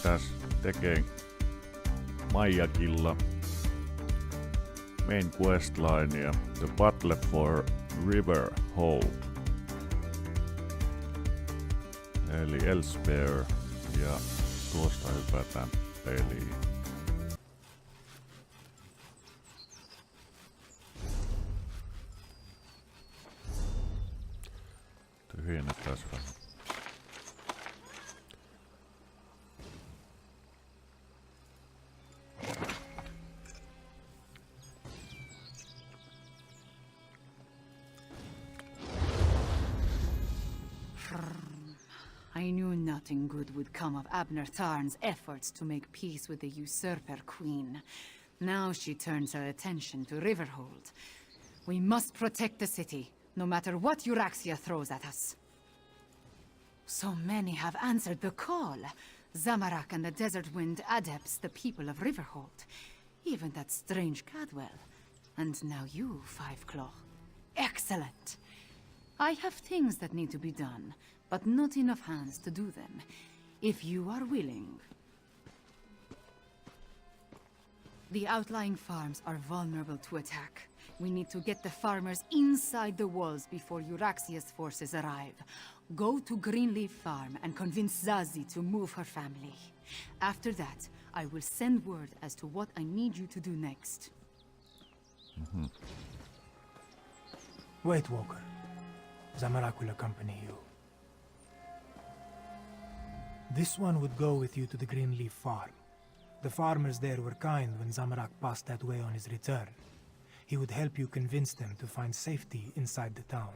lähdetään tekemään Ma'aqilla main questlinea The Battle for Riverhold. Eli Elsweyr ja tuosta hypätään peliin. Tyhjennetään vähän. I knew nothing good would come of Abner Tarn's efforts to make peace with the usurper queen. Now she turns her attention to Riverhold. We must protect the city, no matter what Euraxia throws at us. So many have answered the call. Zamorak and the Desert Wind adepts, the people of Riverhold. Even that strange Cadwell. And now you, Five Claw. Excellent! I have things that need to be done, but not enough hands to do them. If you are willing. The outlying farms are vulnerable to attack. We need to get the farmers inside the walls before Euraxia's forces arrive. Go to Greenleaf Farm and convince Zazie to move her family. After that, I will send word as to what I need you to do next. Wait, Walker. Zamorak will accompany you. This one would go with you to the Greenleaf Farm. The farmers there were kind when Zamorak passed that way on his return. He would help you convince them to find safety inside the town.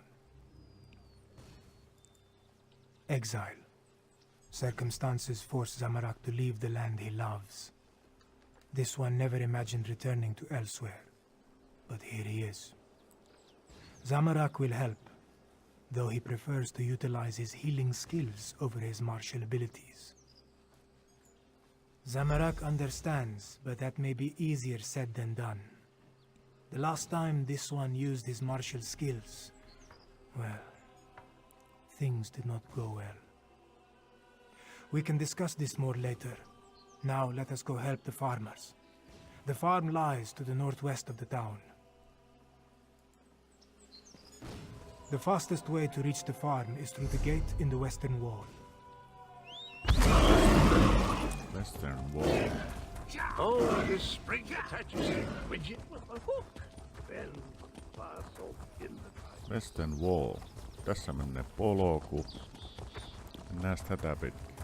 Exile. Circumstances force Zamorak to leave the land he loves. This one never imagined returning to Elsweyr, but here he is. Zamorak will help, though he prefers to utilize his healing skills over his martial abilities. Zamorak understands, but that may be easier said than done. The last time this one used his martial skills, well, things did not go well. We can discuss this more later. Now let us go help the farmers. The farm lies to the northwest of the town. The fastest way to reach the farm is through the gate in the western wall. Western wall. Oh, this spring attaches a widget with a hook. Then pass off in the Western wall. Tässä menee polku. Mennään tätä pitkin.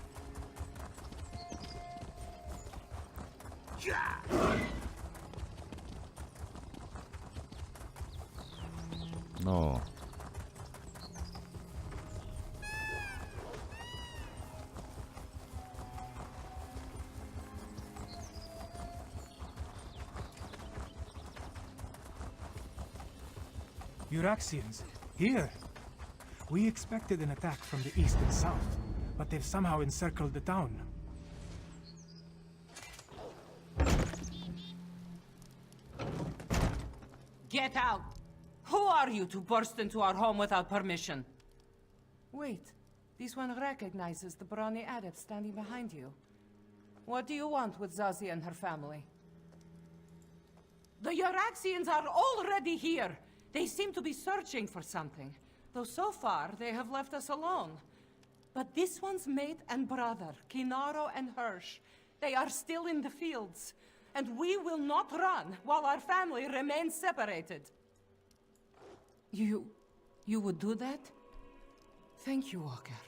No. Euraxians, here! We expected an attack from the east and south, but they've somehow encircled the town. Get out! Who are you to burst into our home without permission? Wait, this one recognizes the brawny adept standing behind you. What do you want with Zazie and her family? The Euraxians are already here! They seem to be searching for something, though so far they have left us alone. But this one's mate and brother, Kinaro and Hirsch, they are still in the fields, and we will not run while our family remains separated. You would do that? Thank you, Walker.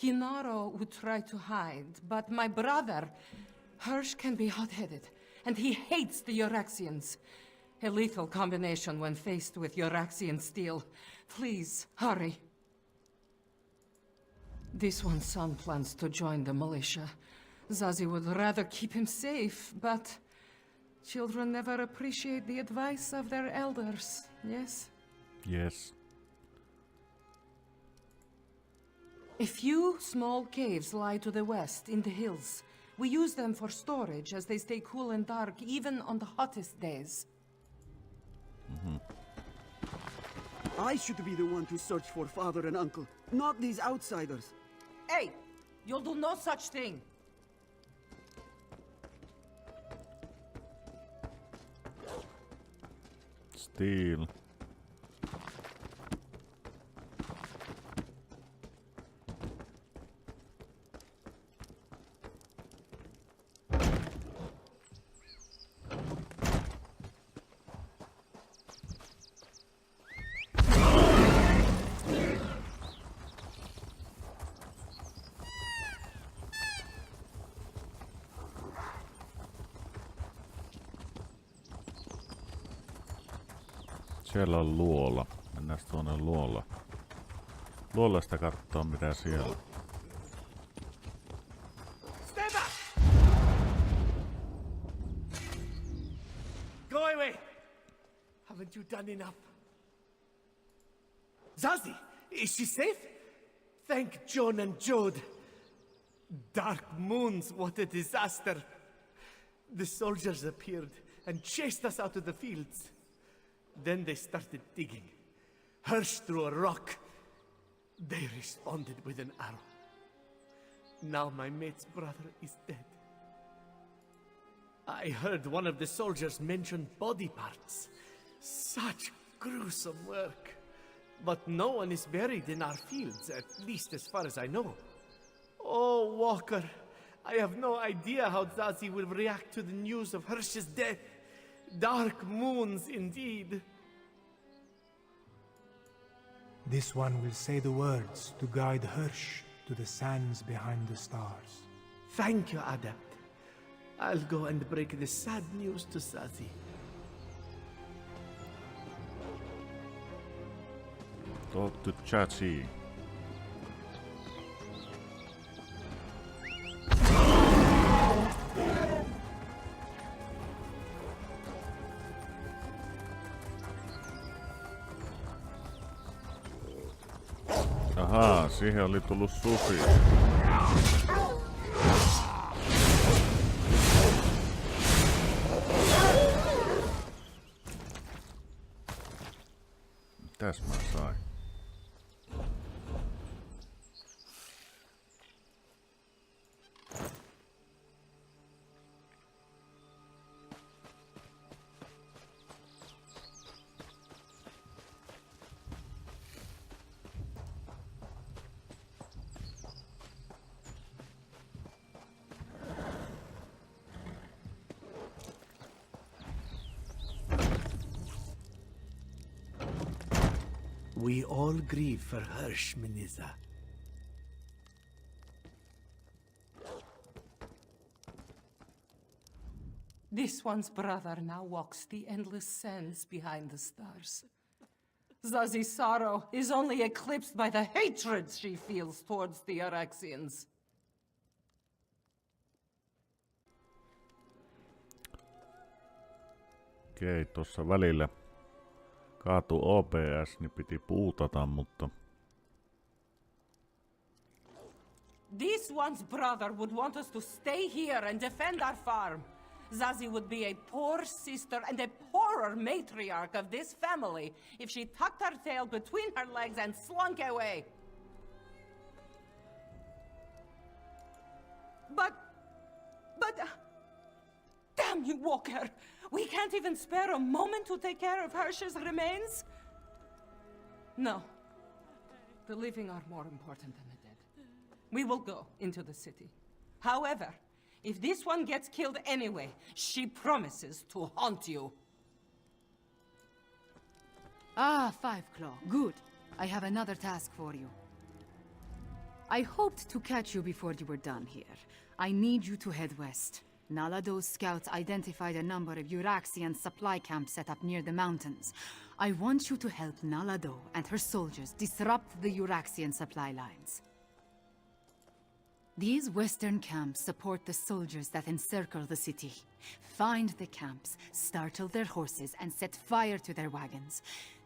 Kinaro would try to hide, but my brother, Hirsch, can be hot-headed, and he hates the Euraxians. A lethal combination when faced with Euraxian steel. Please, hurry. This one's son plans to join the militia. Zazie would rather keep him safe, but children never appreciate the advice of their elders, yes? Yes. A few small caves lie to the west, in the hills. We use them for storage as they stay cool and dark, even on the hottest days. I should be the one to search for father and uncle, not these outsiders. Hey! You'll do no such thing! Steel. Siellä on luola. Mennään tuonne luola. Luolasta katsoa mitä siellä. Stand up! Go away! Haven't you done enough? Zazie, is she safe? Thank John and Jode. Dark moons, what a disaster. The soldiers appeared and chased us out of the fields. Then they started digging. Hirsch threw a rock. They responded with an arrow. Now my mate's brother is dead. I heard one of the soldiers mention body parts. Such gruesome work. But no one is buried in our fields, at least as far as I know. Oh, Walker, I have no idea how Zazie will react to the news of Hirsch's death. Dark moons indeed. This one will say the words to guide Hirsch to the sands behind the stars. Thank you, Adept. I'll go and break the sad news to Zazie. Talk to Chachi. Ahaa, siihen oli tullut susi. Mitäs mä sain? We all grieve for Hirsch, Miniza. This one's brother now walks the endless sands behind the stars. Zazie's sorrow is only eclipsed by the hatred she feels towards the Araxians. Okei, tossa välillä kaatu OPS, niin piti puutata, mutta... This one's brother would want us to stay here and defend our farm. Zazie would be a poor sister and a poorer matriarch of this family if she tucked her tail between her legs and slunk away. But... damn you, Walker! We can't even spare a moment to take care of Hirsch's remains? No. The living are more important than the dead. We will go into the city. However, if this one gets killed anyway, she promises to haunt you. Ah, Five Claw. Good. I have another task for you. I hoped to catch you before you were done here. I need you to head west. Nalado's scouts identified a number of Euraxian supply camps set up near the mountains. I want you to help Nalado and her soldiers disrupt the Euraxian supply lines. These western camps support the soldiers that encircle the city. Find the camps, startle their horses, and set fire to their wagons.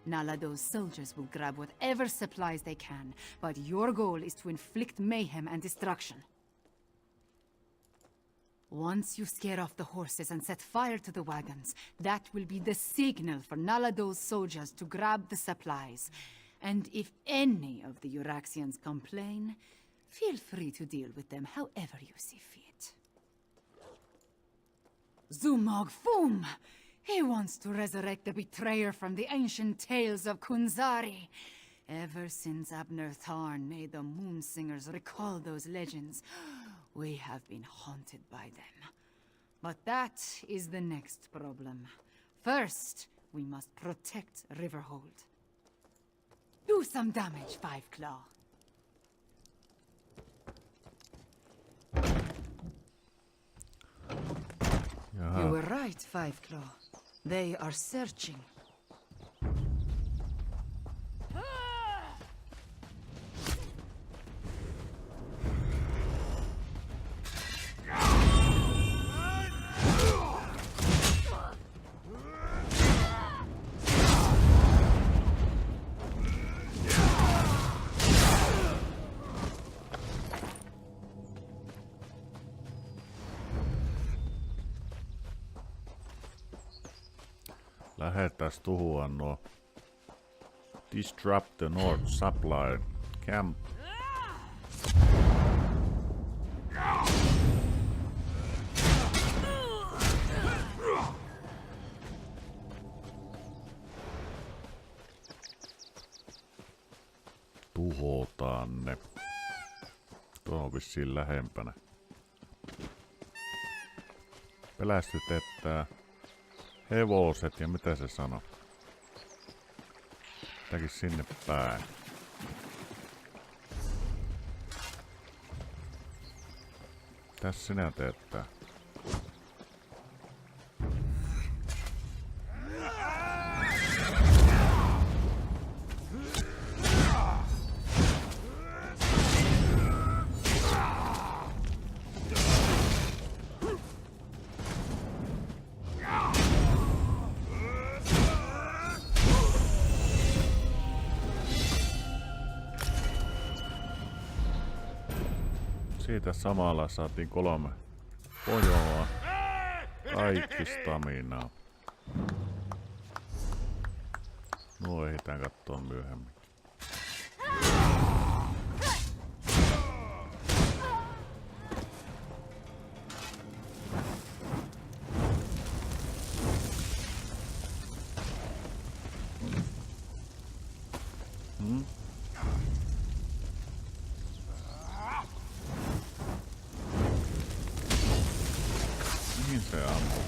Nalado's soldiers will grab whatever supplies they can, but your goal is to inflict mayhem and destruction. Once you scare off the horses and set fire to the wagons, that will be the signal for Nalado's soldiers to grab the supplies. And if any of the Euraxians complain, feel free to deal with them however you see fit. Zumog Fum! He wants to resurrect the betrayer from the ancient tales of Kunzari. Ever since Abner Tharn made the Moonsingers recall those legends, we have been haunted by them. But that is the next problem. First, we must protect Riverhold. Do some damage, Five Claw. Jaha. You were right, Five Claw. They are searching. Lähetäis tuhua nuo. Disrupt the North Supply Camp. Tuhotaan ne. Tuo on vissiin lähempänä. Pelästytetään hevoset ja mitä se sanoo? Jotakin sinne päin. Tässä sinä teet tää. Siitä samalla saatiin 3 pojoa. Kaikki staminaa. Nuo ehditään katsoa myöhemmin.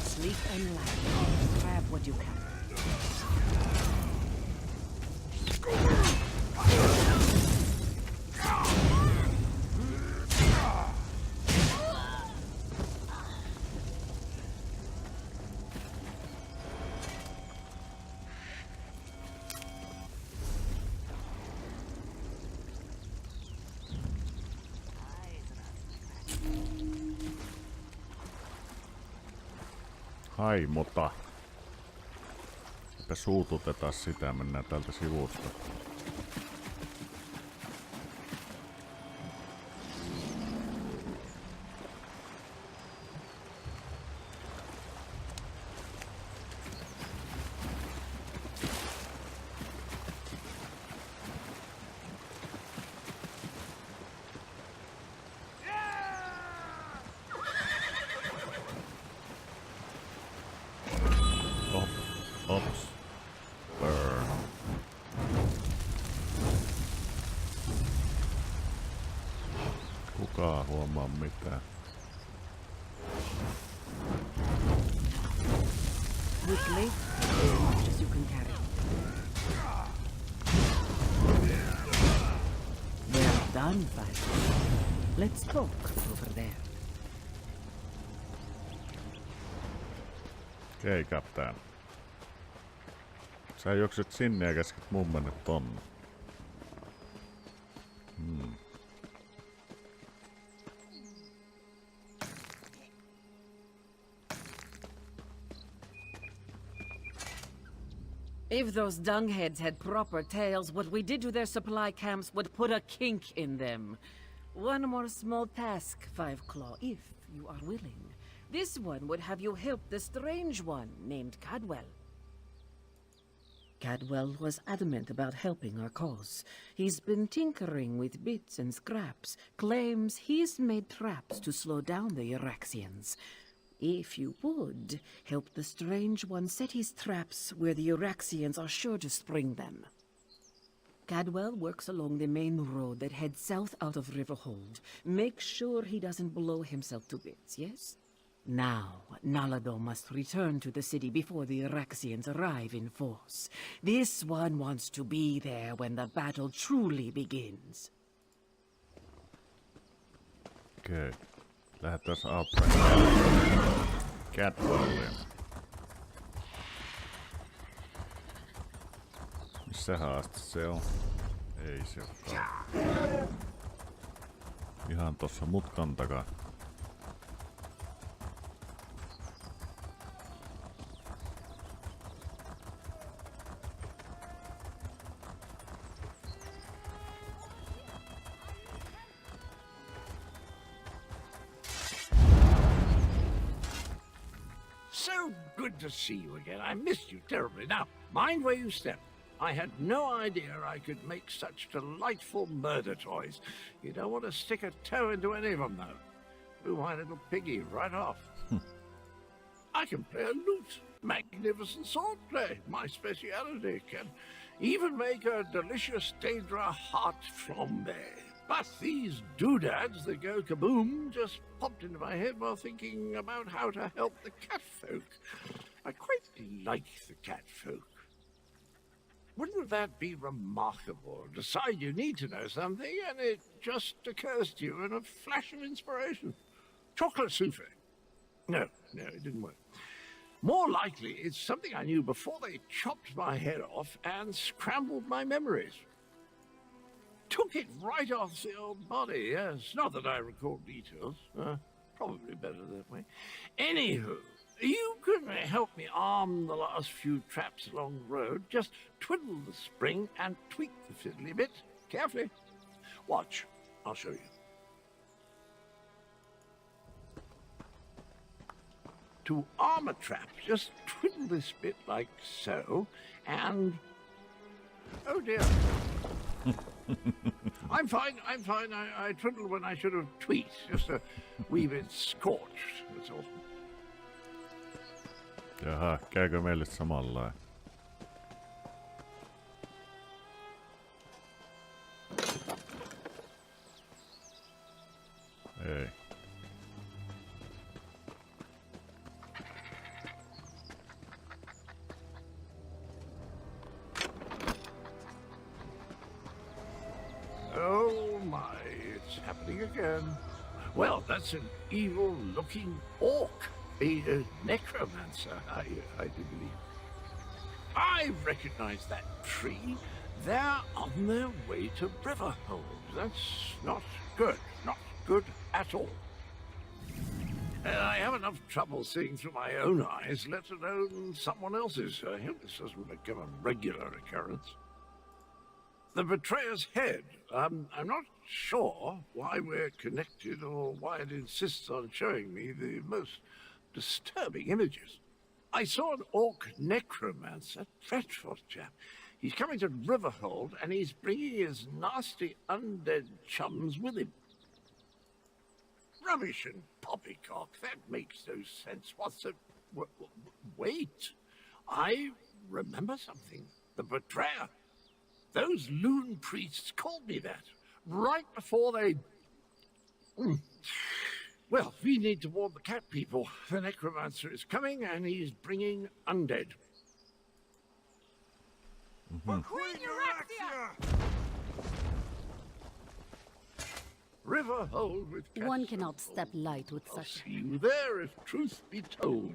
Sleep and light. Grab what you can. Haimota. Että suututetaan sitä, mennään tältä sivusta. Ops. Burn. Kukaan huomaa mitään. Quickly, as much as you can carry. Well done, Five. Let's talk over there. Okei, kaptaan. Sä juokset sinne ja käsket mun mennä tonne. If those dungheads had proper tails, what we did to their supply camps would put a kink in them. One more small task, Five Claw, if you are willing. This one would have you help the strange one named Cadwell. Cadwell was adamant about helping our cause. He's been tinkering with bits and scraps, claims he's made traps to slow down the Iraxians. If you would, help the Strange One set his traps where the Uraxians are sure to spring them. Cadwell works along the main road that heads south out of Riverhold. Make sure he doesn't blow himself to bits, yes? Now, Nalado must return to the city before the Uraxians arrive in force. This one wants to be there when the battle truly begins. Okei. Lähdetään auttamaan Cadwellia. Missähän asti se on? Ei se olekaan. Ihan tossa mutkan takaa. So good to see you again. I missed you terribly. Now, mind where you step. I had no idea I could make such delightful murder toys. You don't want to stick a toe into any of them, though. Blew my little piggy right off. I can play a lute. Magnificent swordplay. My speciality. Can even make a delicious Daedra heart flambe. But these doodads that go kaboom just popped into my head while thinking about how to help the catfolk. I quite like the catfolk. Wouldn't that be remarkable? Decide you need to know something, and it just occurs to you in a flash of inspiration. Chocolate souffle. No, it didn't work. More likely, it's something I knew before they chopped my head off and scrambled my memories. Took it right off the old body, yes. Not that I recall details. Probably better that way. Anywho, you can help me arm the last few traps along the road. Just twiddle the spring and tweak the fiddly bit. Carefully. Watch. I'll show you. To arm a trap, just twiddle this bit like so, and... Oh dear. I'm fine. I twiddled when I should have tweaked. Just a wee bit scorched, that's all. Jaha, käykö meille samalla? Ei. Oh my, it's happening again. Well, that's an evil-looking orc. A necromancer, I do believe. I recognize that tree. They're on their way to Riverhold. That's not good. Not good at all. I have enough trouble seeing through my own eyes, let alone someone else's. I hope this doesn't become a regular occurrence. The betrayer's head. I'm not sure why we're connected or why it insists on showing me the most disturbing images. I saw an orc necromancer, dreadful chap. He's coming to Riverhold and he's bringing his nasty undead chums with him. Rubbish and poppycock, that makes no sense. What's the... Wait, I remember something. The betrayer. Those loon priests called me that, right before they... Well, we need to warn the cat people. The necromancer is coming and he's bringing undead. For Queen Euraxia! Riverhold with cat One folk. cannot step light with I'll such... see you there if truth be told.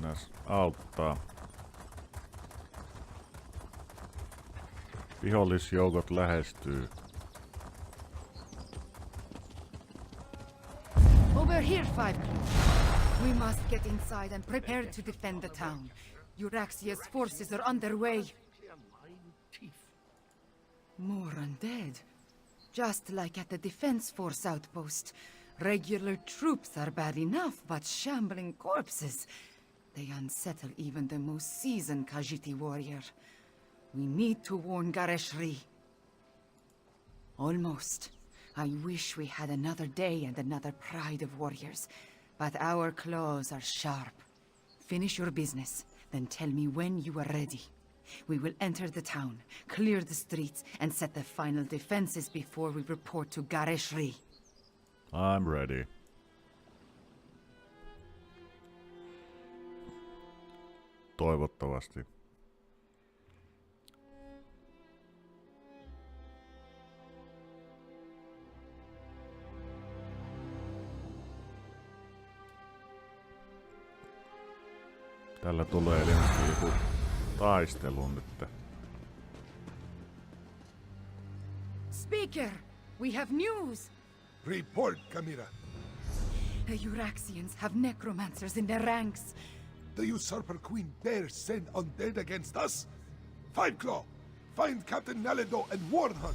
Näs auttaa. Vihollisjoukot lähestyy. Over here, 5 Claw. We must get inside and prepare to defend the town. Euraxia's forces are underway. More undead. Just like at the defense force outpost. Regular troops are bad enough, but shambling corpses. They unsettle even the most seasoned Khajiit warrior. We need to warn Gareshri. Almost. I wish we had another day and another pride of warriors, but our claws are sharp. Finish your business, then tell me when you are ready. We will enter the town, clear the streets, and set the final defenses before we report to Gareshri. I'm ready. Toivottavasti. Tällä tulee ilmeisesti joku taistelu nyt. Speaker, we have news! Report, Kamira. The Euraxians have necromancers in their ranks. The usurper queen dares send undead against us? Five Claw, find Captain Naledo and warn her.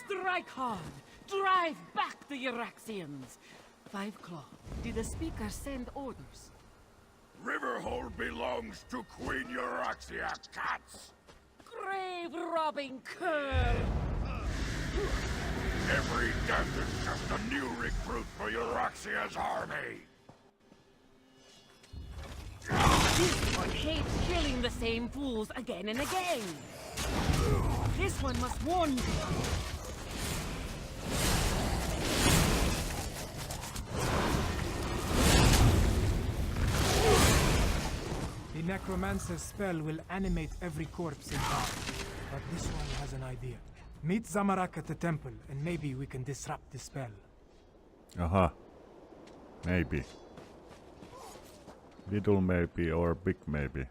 Strike hard! Drive back the Euraxians! Five Claw, did the speaker send orders? Riverhold belongs to Queen Euraxia, cats! Grave-robbing cur! Every death is just a new recruit for Euraxia's army! This one hates killing the same fools again and again! This one must warn you! The Necromancer's spell will animate every corpse in town. But this one has an idea. Meet Zamarak at the temple, and maybe we can disrupt the spell. Aha. Maybe. Little maybe or big maybe.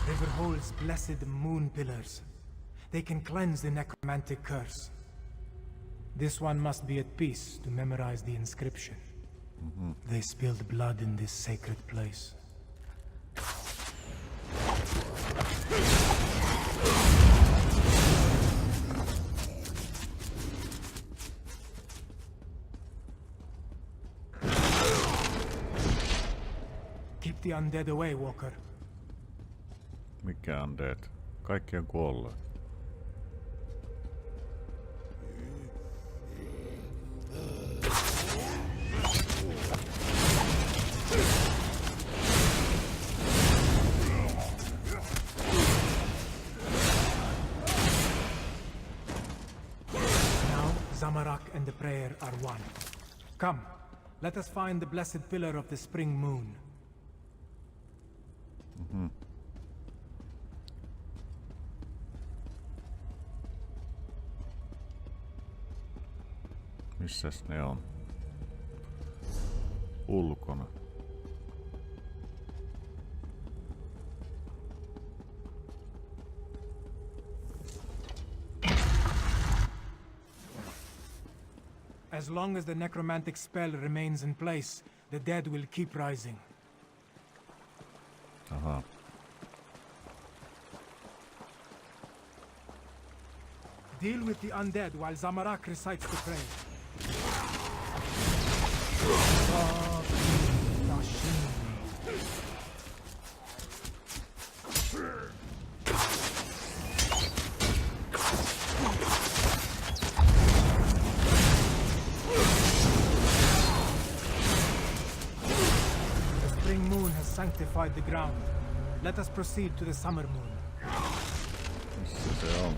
Riverhold's blessed moon pillars. They can cleanse the necromantic curse. This one must be at peace to memorize the inscription. They spilled blood in this sacred place. Keep the undead away, Walker. Mikä on dead? Kaikki on kuolleet. Now, Zamarak and the prayer are one. Come, let us find the blessed pillar of the spring moon. Missäs ne on? Ulkona. As long as the necromantic spell remains in place, the dead will keep rising. Aha. Deal with the undead while Zamarak recites the prayer. The spring moon has sanctified the ground. Let us proceed to the summer moon. Missä se on?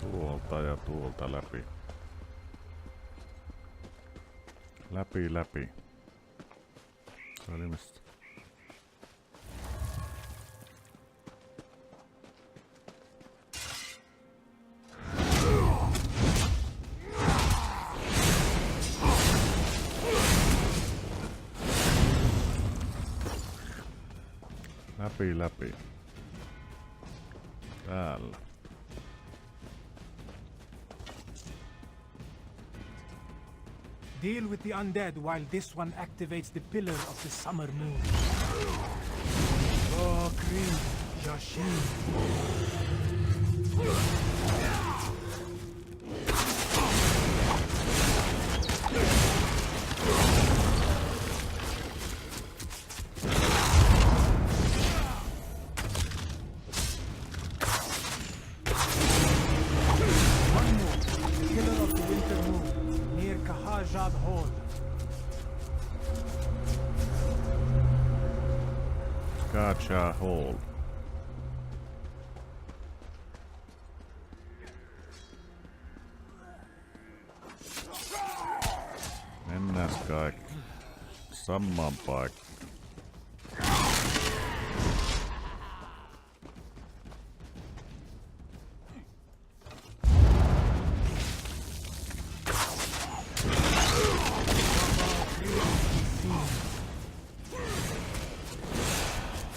Tuolta ja tuolta läpi. Läpi. Se oli mistä? Läpi. Täällä. Deal with the undead while this one activates the pillar of the summer moon. Oh, Kree, Yashin. One more. Pillar of the winter moon, near Riverhold. Gotcha hold. Mennään kaikki samaan paikkaan.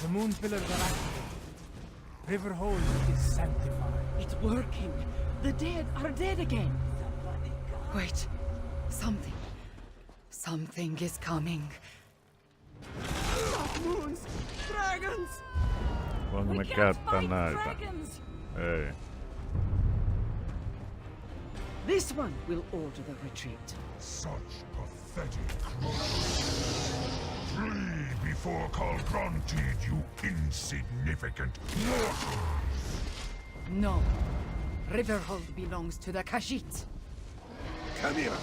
The moon pillars are activated. Riverhold is sanctified. It's working. The dead are dead again. Wait. Something is coming. Moons! Dragons! Voinko me can't käyttää fight näitä? dragons! Ei. This one will order the retreat. Such pathetic cruelty. Flee before call granted, you insignificant mortals! No. Riverhold belongs to the Khajiit. Kamira,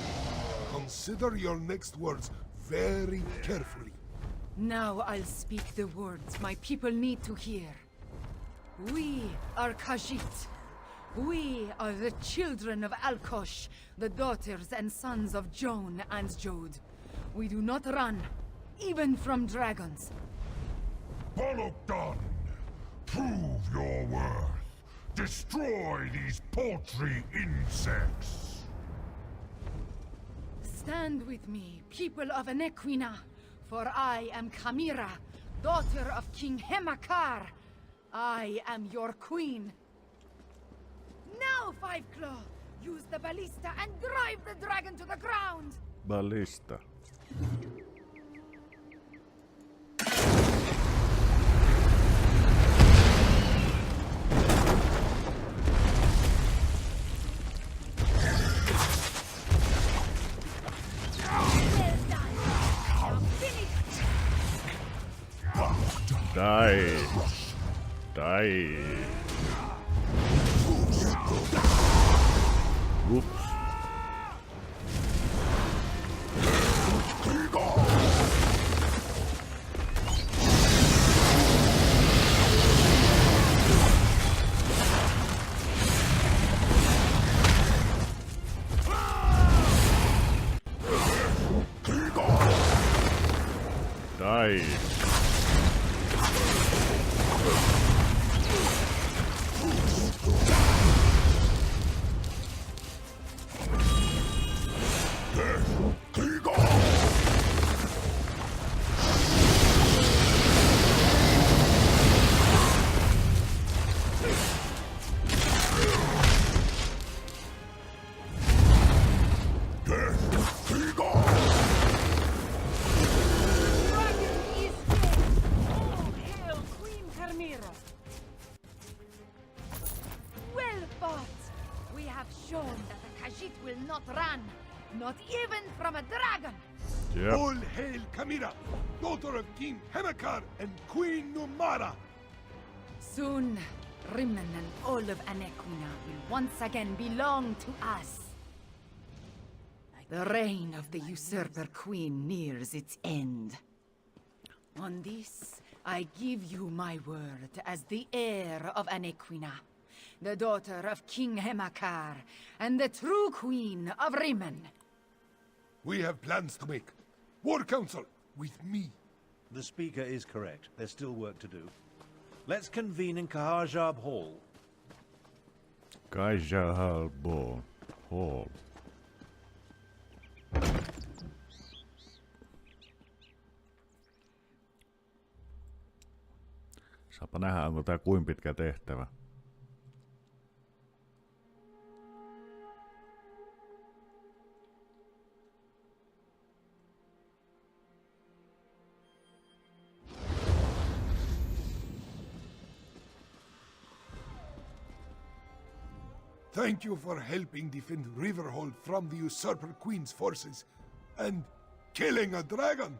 consider your next words very carefully. Now I'll speak the words my people need to hear. We are Khajiit. We are the children of Alkosh, the daughters and sons of Joan and Jode. We do not run, even from dragons. Bolokdan, prove your worth. Destroy these paltry insects. Stand with me, people of Anequina, for I am Kamira, daughter of King Hemakar. I am your queen. Now, Five Claw, use the ballista and drive the dragon to the ground! Ballista. Die. Die. Oops. Die. Not even from a dragon! Yep. All hail Kamira, daughter of King Hemakar and Queen Numara! Soon, Rimmen and all of Anequina will once again belong to us. The reign of the usurper queen nears its end. On this, I give you my word as the heir of Anequina, the daughter of King Hemakar, and the true queen of Rimmen. We have plans to make. War Council, with me. The Speaker is correct. There's still work to do. Let's convene in Kahajab Hall. Kahajab Hall. Saapa nähdä, onko tää kuin pitkä tehtävä. Thank you for helping defend Riverhold from the Usurper Queen's forces, and killing a dragon.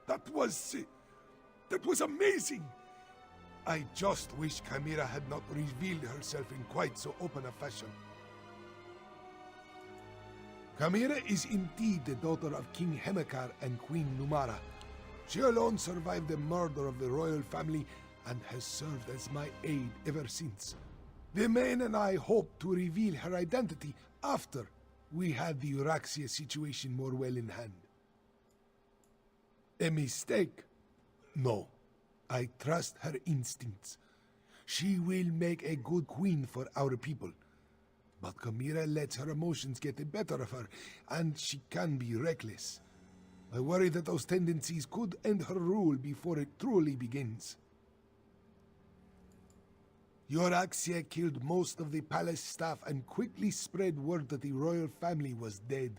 That was amazing. I just wish Chimera had not revealed herself in quite so open a fashion. Chimera is indeed the daughter of King Hemekar and Queen Numara. She alone survived the murder of the royal family and has served as my aide ever since. The men and I hope to reveal her identity after we have the Euraxia situation more well in hand. A mistake? No. I trust her instincts. She will make a good queen for our people. But Chimera lets her emotions get the better of her, and she can be reckless. I worry that those tendencies could end her rule before it truly begins. Euraxia killed most of the palace staff and quickly spread word that the royal family was dead.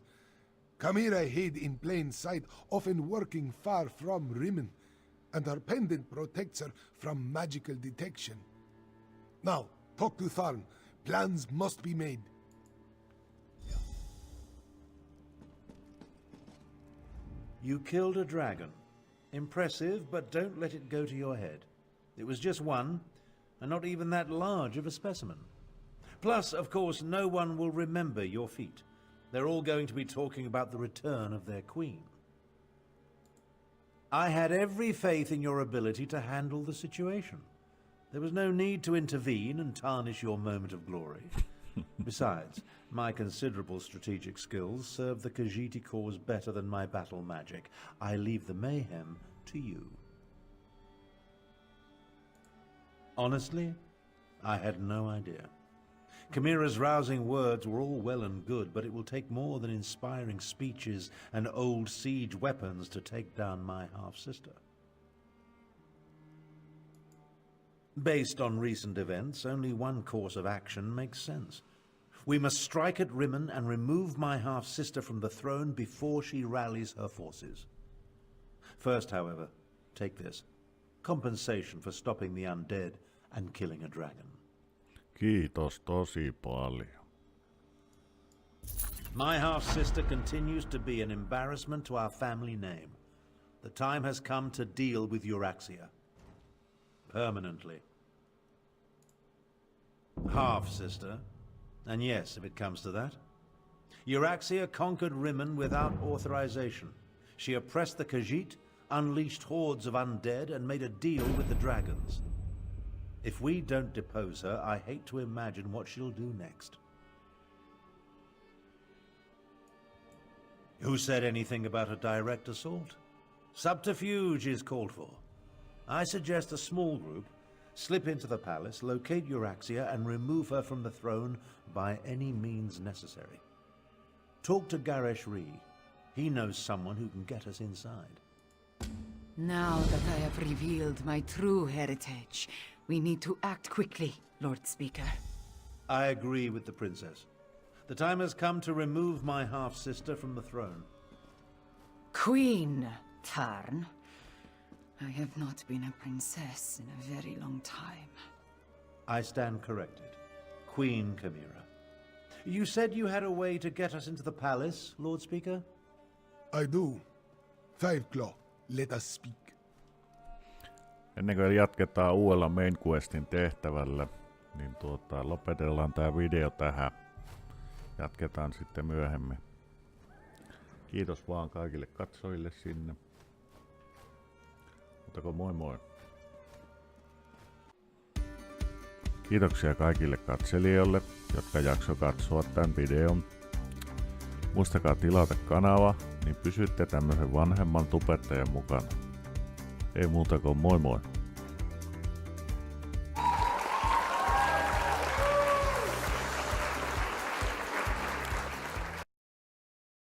Chimera hid in plain sight, often working far from Rimmon, and her pendant protects her from magical detection. Now, talk to Tharn. Plans must be made. You killed a dragon. Impressive, but don't let it go to your head. It was just one, and not even that large of a specimen. Plus, of course, no one will remember your feat. They're all going to be talking about the return of their queen. I had every faith in your ability to handle the situation. There was no need to intervene and tarnish your moment of glory. Besides, my considerable strategic skills serve the Khajiiti cause better than my battle magic. I leave the mayhem to you. Honestly, I had no idea. Chimera's rousing words were all well and good, but it will take more than inspiring speeches and old siege weapons to take down my half-sister. Based on recent events, only one course of action makes sense. We must strike at Rimmon and remove my half-sister from the throne before she rallies her forces. First, however, take this. Compensation for stopping the undead and killing a dragon. Kiitos tosi paljon. My half-sister continues to be an embarrassment to our family name. The time has come to deal with Euraxia. Permanently. Half-sister. And yes, if it comes to that. Euraxia conquered Rimmon without authorization. She oppressed the Khajiit, unleashed hordes of undead, and made a deal with the dragons. If we don't depose her, I hate to imagine what she'll do next. Who said anything about a direct assault? Subterfuge is called for. I suggest a small group slip into the palace, locate Euraxia, and remove her from the throne by any means necessary. Talk to Garesh Ree. He knows someone who can get us inside. Now that I have revealed my true heritage, we need to act quickly, Lord Speaker. I agree with the princess. The time has come to remove my half-sister from the throne. Queen Tharn. I have not been a princess in a very long time. I stand corrected. Queen Chimera. You said you had a way to get us into the palace, Lord Speaker? I do. Fiveclaw, let us speak. Ennen kuin jatketaan uudella main questin tehtävällä, niin lopetellaan tää video tähän. Jatketaan sitten myöhemmin. Kiitos vaan kaikille katsojille sinne. Mutta moi moi. Kiitoksia kaikille katselijoille, jotka jakso katsoa tämän videon. Muistakaa tilata kanava, niin pysytte tämmöisen vanhemman tubettajan mukana. Ei muuta kuin moi moi.